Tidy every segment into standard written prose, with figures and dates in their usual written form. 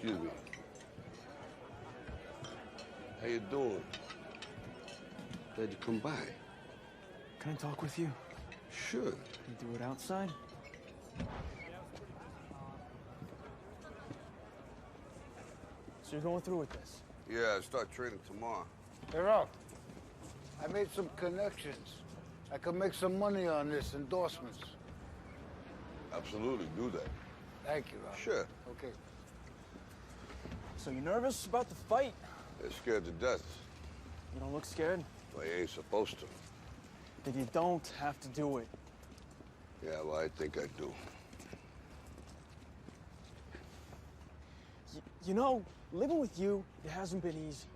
Excuse me. How you doing? Glad you come by. Can I talk with you? Sure. Can you do it outside? So you're going through with this? Yeah, I start training tomorrow. Hey, Ralph, I made some connections. I can make some money on this, endorsements. Absolutely, do that. Thank you, Ralph. Sure. Okay. So you nervous about the fight? They're scared to death. You don't look scared? Well, you ain't supposed to. Then you don't have to do it. Yeah, well, I think I do. You know, living with you, it hasn't been easy.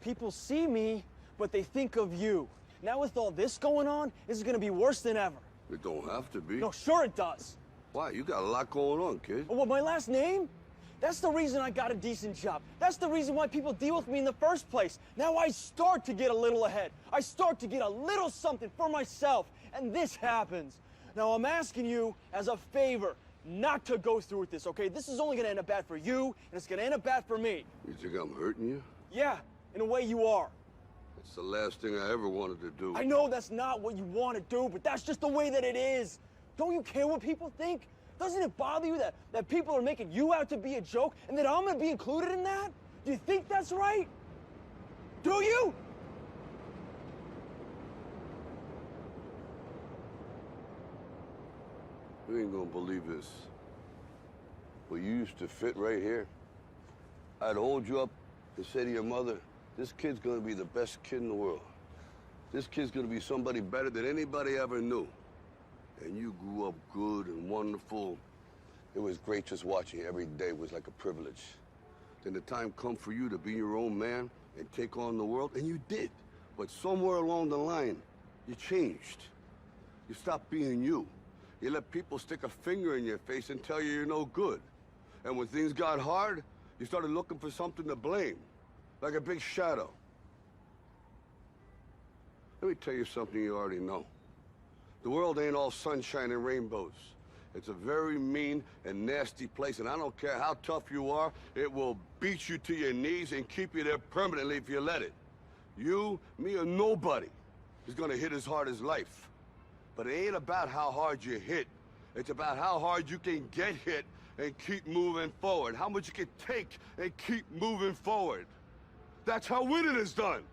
People see me, but they think of you. Now with all this going on, this is gonna be worse than ever. It don't have to be. No, sure it does. Why? You got a lot going on, kid. Oh, what, my last name? That's the reason I got a decent job. That's the reason why people deal with me in the first place. Now I start to get a little ahead. I start to get a little something for myself, and this happens. Now I'm asking you as a favor not to go through with this, okay? This is only gonna end up bad for you, and it's gonna end up bad for me. You think I'm hurting you? Yeah, in a way you are. It's the last thing I ever wanted to do. I know that's not what you want to do, but that's just the way that it is. Don't you care what people think? Doesn't it bother you that people are making you out to be a joke and that I'm gonna be included in that? Do you think that's right? Do you? You ain't gonna believe this. But you used to fit right here. I'd hold you up and say to your mother, this kid's gonna be the best kid in the world. This kid's gonna be somebody better than anybody ever knew. And you grew up good and wonderful. It was great just watching you every day. It was like a privilege. Then the time come for you to be your own man and take on the world, and you did. But somewhere along the line, you changed. You stopped being you. You let people stick a finger in your face and tell you you're no good. And when things got hard, you started looking for something to blame, like a big shadow. Let me tell you something you already know. The world ain't all sunshine and rainbows. It's a very mean and nasty place, and I don't care how tough you are, it will beat you to your knees and keep you there permanently if you let it. You, me, or nobody is gonna hit as hard as life. But it ain't about how hard you hit. It's about how hard you can get hit and keep moving forward. How much you can take and keep moving forward. That's how winning is done.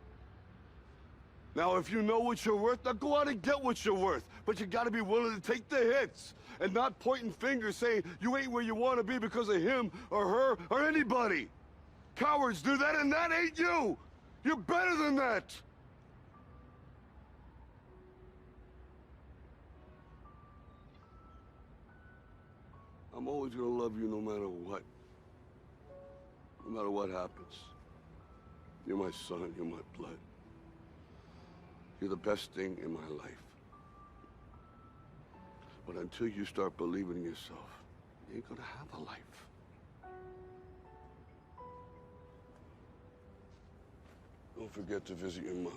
Now, if you know what you're worth, now go out and get what you're worth. But you gotta be willing to take the hits and not pointing fingers saying you ain't where you wanna be because of him or her or anybody. Cowards do that, and that ain't you. You're better than that. I'm always gonna love you no matter what. No matter what happens. You're my son, you're my blood. You're the best thing in my life. But until you start believing in yourself, you ain't gonna have a life. Don't forget to visit your mother.